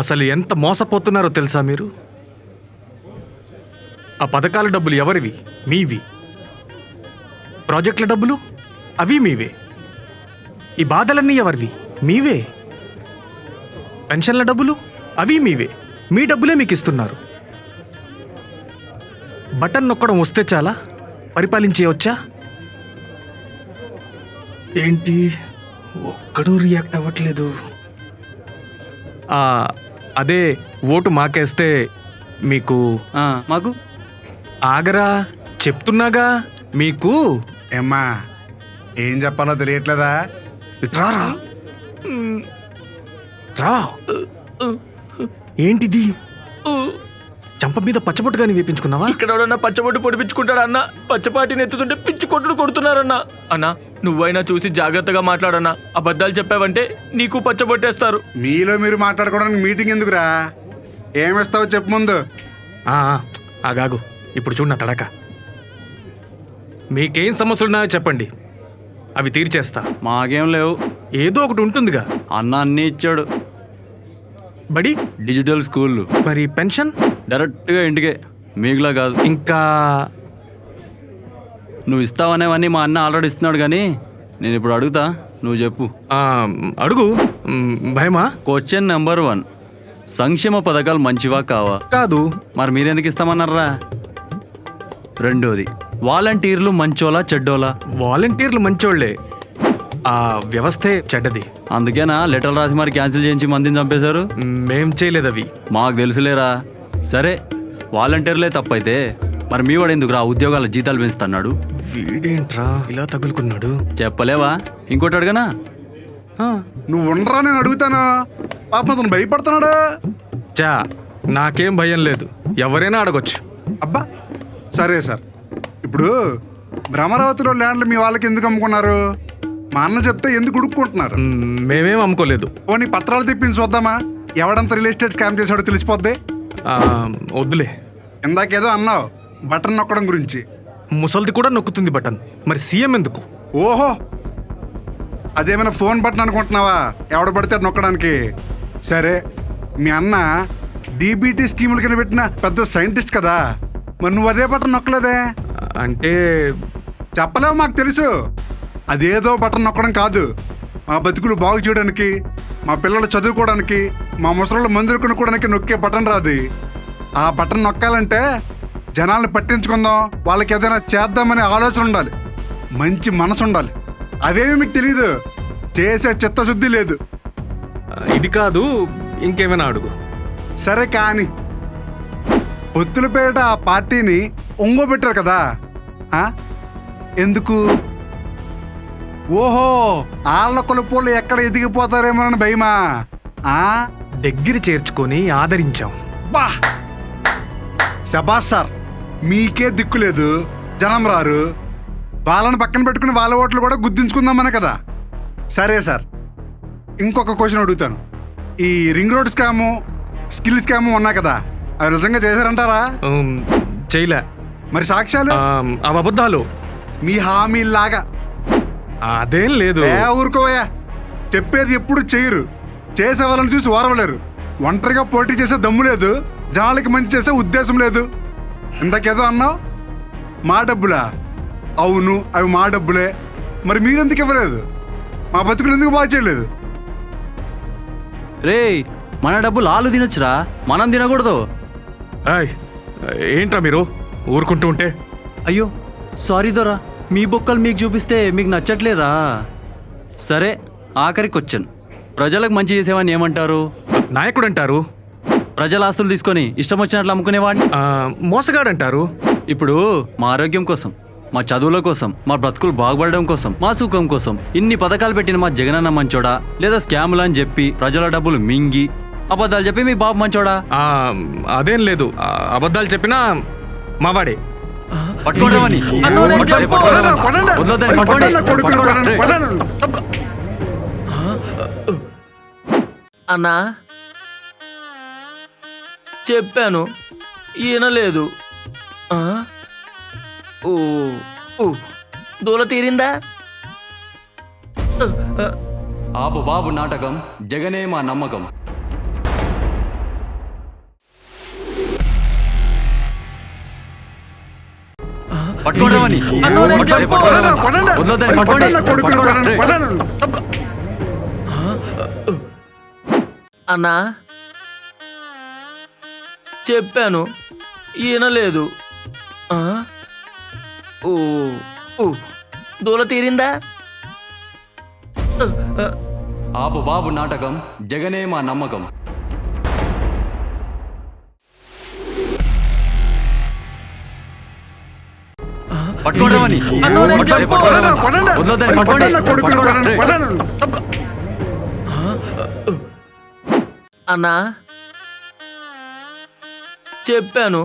అసలు ఎంత మోసపోతున్నారో తెలుసా మీరు? ఆ పథకాల డబ్బులు ఎవరివి? మీవి. ప్రాజెక్టుల డబ్బులు అవి మీవే. ఈ బాధలన్నీ ఎవరివి? మీవే. పెన్షన్ల డబ్బులు అవి మీవే. మీ డబ్బులే మీకు ఇస్తున్నారు. బటన్ నొక్కడం వస్తే చాలా పరిపాలించేయవచ్చా? ఏంటి ఒక్కడూ రియాక్ట్ అవ్వట్లేదు? అదే ఓటు మాకేస్తే మీకు మాకు ఆగరా, చెప్తున్నాగా మీకు. ఏమ్మా, ఏం చెప్పాలో తెలియట్లేదా? రారా రా. ఏంటిది? చంప మీద పచ్చబొట్టుగాని వేపించుకున్నావా? ఇక్కడ ఎవడన్నా పచ్చబొట్టు పొడిపించుకుంటాడా అన్న? పచ్చపాటిని ఎత్తుతుంటే పిచ్చి కొట్టుడు కొడుతున్నారన్నా. అన్నా నువ్వైనా చూసి జాగ్రత్తగా మాట్లాడన్నా. అబద్ధాలు చెప్పావంటే నీకు పచ్చబొట్టేస్తారు. మీలో మీరు మాట్లాడుకోవడానికి మీటింగ్ ఎందుకురా? ఏమిస్తావో చెప్పు ముందు. ఆగాగు, ఇప్పుడు చూడు నా తడక. మీకేం సమస్యలున్నాయో చెప్పండి, అవి తీర్చేస్తా. మాకేం లేవు. ఏదో ఒకటి ఉంటుందిగా. అన్న అన్నీ ఇచ్చాడు. బడి, డిజిటల్ స్కూళ్ళు, మరి పెన్షన్ డైరెక్ట్గా ఇంటికే, మీకులా కాదు. ఇంకా నువ్వు ఇస్తావనేవన్నీ మా అన్న ఆల్రెడీ ఇస్తున్నాడు, కానీ నేను ఇప్పుడు అడుగుతా, నువ్వు చెప్పు. అడుగు. భయమా? క్వశ్చన్ నెంబర్ 1, సంక్షేమ పథకాలు మంచివా కావా? కాదు. మరి మీరెందుకు ఇస్తామన్నారా? రెండోది, వాలంటీర్లు మంచోలా చెడ్డోలా? వాలంటీర్లు మంచోళ్లే, ఆ వ్యవస్థే చెడ్డది. అందుకేనా లెటర్లు రాసి మరి క్యాన్సిల్ చేయించి మందిని చంపేశారు? మేం చేయలేదు అవి. మాకు తెలుసులేరా. సరే, వాలంటీర్లే తప్పైతే మరి మీ వాడు ఎందుకు రా ఉద్యోగాల జీతాలు పెంచుతున్నాడు? వీడేంట్రా ఇలా తగులుకున్నాడు? చెప్పలేవా? ఇంకోటి అడగనా? నువ్వు ఉండరా, నేను అడుగుతాను. పాపం అతను భయపడుతున్నాడు. చా, నాకేం భయం లేదు, ఎవరైనా అడగొచ్చు. అబ్బా సరే సార్, ఇప్పుడు భ్రమరావతిలో ల్యాండ్లు మీ వాళ్ళకి ఎందుకు అమ్ముకున్నారు? మా అన్న చెప్తే ఎందుకు ఉడుక్కుంటున్నారు? మేమేం అమ్ముకోలేదు. పోనీ పత్రాలు తెప్పించి చూద్దామా? ఎవడంత రియల్ ఎస్టేట్ స్కామ్ చేశాడో తెలిసిపోద్ది. వద్దులే. ఇందాకేదో అన్నావు బటన్ నొక్కడం గురించి. ముసల్ది కూడా నొక్కుతుంది బటన్, మరి సీఎం ఎందుకు? ఓహో, అదేమైనా ఫోన్ బటన్ అనుకుంటున్నావా? ఎవడ పడితే నొక్కడానికి. సరే, మీ అన్న డీబీటీ స్కీముల కింద పెట్టిన పెద్ద సైంటిస్ట్ కదా, మరి నువ్వు అదే బటన్ నొక్కలేదే? అంటే చెప్పలేవు, మాకు తెలుసు. అదేదో బటన్ నొక్కడం కాదు, మా బతుకులు బాగు చేయడానికి, మా పిల్లలు చదువుకోవడానికి, మా ముసళ్ళు మందులు కొనుక్కోవడానికి నొక్కే బటన్ రాదు. ఆ బటన్ నొక్కాలంటే జనాల్ని పట్టించుకుందాం, వాళ్ళకి ఏదైనా చేద్దామనే ఆలోచన ఉండాలి, మంచి మనసు ఉండాలి. అవేమి మీకు తెలీదు, చేసే చిత్తశుద్ధి లేదు. ఇది కాదు, ఇంకేమైనా అడుగు. సరే కానీ, పొత్తుల పేరిట ఆ పార్టీని ఒంగోబెట్టారు కదా, ఎందుకు? ఓహో, ఆళ్ళ కొలుపులు ఎక్కడ ఎదిగిపోతారేమోనని భయమా? దగ్గర చేర్చుకొని ఆదరించాం. బా శబాష్ సార్, మీకే దిక్కు లేదు, జనం రారు, వాళ్ళని పక్కన పెట్టుకుని వాళ్ళ ఓట్లు కూడా గుర్తించుకుందామనే కదా. సరే సార్, ఇంకొక క్వశ్చన్ అడుగుతాను. ఈ ring road scam, skill scam ఉన్నాయి కదా, అవి నిజంగా చేశారంటారా? చేయలే. మరి సాక్ష్యాలు? అవి అబద్ధాలు. మీ హామీలాగా. అదేం లేదు. ఊరుకోవయ్యా, చెప్పేది ఎప్పుడు చేయరు, చేసే వాళ్ళని చూసి ఓరవలేరు. ఒంటరిగా పోటీ చేసే దమ్ము లేదు, జనాలకి మంచి చేసే ఉద్దేశం లేదు. ఇంతకేదో అన్నావు, మా డబ్బులా? అవును, అవి మా డబ్బులే. మరి మీరెందుకు ఇవ్వలేదు? మా బతుకులు ఎందుకు బాగు చేయలేదు? రే, మన డబ్బులు ఆలు తినొచ్చురా, మనం తినకూడదు. ఏంట్రా మీరు ఊరుకుంటూ ఉంటే? అయ్యో సారీ దొరా, మీ బొక్కలు మీకు చూపిస్తే మీకు నచ్చట్లేదా? సరే, ఆఖరి క్వశ్చన్, ప్రజలకు మంచి చేసేవాడిని ఏమంటారు? నాయకుడు అంటారు. ప్రజల ఆస్తులు తీసుకొని ఇష్టం వచ్చినట్లు అమ్ముకునేవాడిని మోసగాడంటారు. ఇప్పుడు మా ఆరోగ్యం కోసం, మా చదువుల కోసం, మా బ్రతుకులు బాగుపడడం కోసం, మా సుఖం కోసం ఇన్ని పథకాలు పెట్టిన మా జగనన్న మంచోడా, లేదా స్కాములు అని చెప్పి ప్రజల డబ్బులు మింగి అబద్ధాలు చెప్పి మీ బాబు మంచోడా? అదేం లేదు, అబద్ధాలు చెప్పినా మావాడే. పట్టుకోవడమని అన్నా చెప్పాను, ఈయనలేదు. దూల తీరిందా? ఆపు బాబు నాటకం, జగనే మా నమ్మకం. పట్టుకోవడమని అన్నో, నేను చెప్పు. కొనండి, కొనండి. వదలొద్దని, కొనండి, పట్టుకోండి. కొడుకులు, కొనండి, కొనండి. అన్నా చెప్పాను ఈయనలేదు. ఆ? ఓ ఓ, దూల తీరిందా? ఆపు బాబు నాటకం, జగనే మా నమ్మకం. పట్టుకోవడమని అన్నో, నేను చెప్పు. కొనండి, కొనండి. వదలొద్దని, కొనండి, కొడుకులు, కొనండి, కొనండి. అన్నా చెప్పాను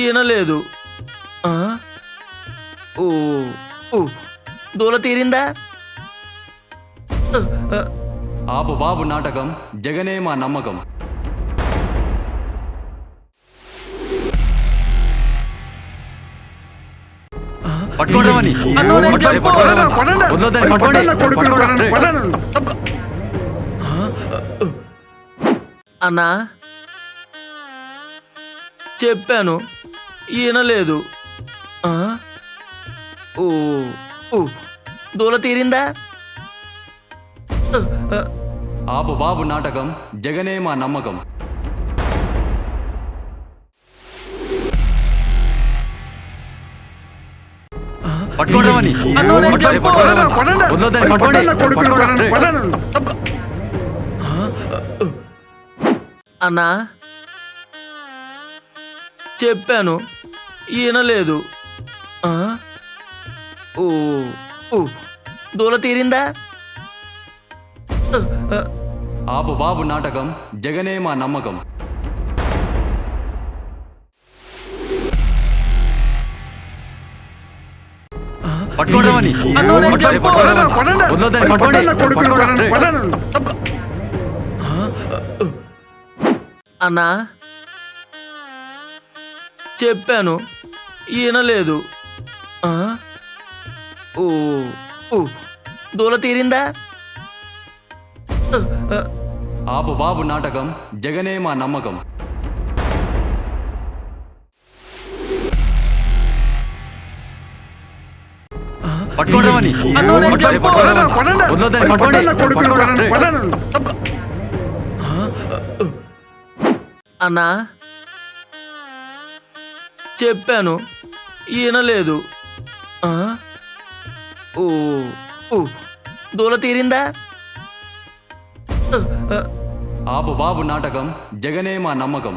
ఈయనలేదు. ఆ? ఓ ఓ, దూల తీరిందా? ఆపు బాబు నాటకం, జగనే మా నమ్మకం. పట్టుకోవడమని అన్నో, నేను చెప్పు. కొనండి, కొనండి. వదలొద్దని, కొనండి, కొడుకులు, కొనండి, కొనండి. అన్నా చెప్పాను ఈయనలేదు. ఆ? ఓ ఓ, దూల తీరిందా? ఆపు బాబు నాటకం, జగనే మా నమ్మకం. పట్టుకోవడమని అన్నో, నేను చెప్పు. కొనండి, కొనండి. వదలొద్దని, కొనండి, కొడుకులు, కొనండి, కొనండి. అన్నా చెప్పాను ఈయనలేదు. ఆ? ఓ ఓ, దూల తీరిందా? ఆపు బాబు నాటకం, జగనే మా నమ్మకం. పట్టుకోవడమని అన్నో, నేను చెప్పు. కొనండి, కొనండి. వదలొద్దని, కొనండి, కొడుకులు, కొనండి, కొనండి. అన్నా చెప్పాను ఈయనలేదు. ఆ? ఓ ఓ, దూల తీరిందా? ఆపు బాబు నాటకం, జగనే మా నమ్మకం. పట్టుకోవడమని అన్నో, నేను చెప్పు. కొనండి, కొనండి. వదలొద్దని, కొనండి, కొడుకులు, కొనండి, కొనండి. అన్నా చెప్పాను ఈయనలేదు. ఆ? ఓ ఓ, దూల తీరిందా? ఆపు బాబు నాటకం, జగనే మా నమ్మకం.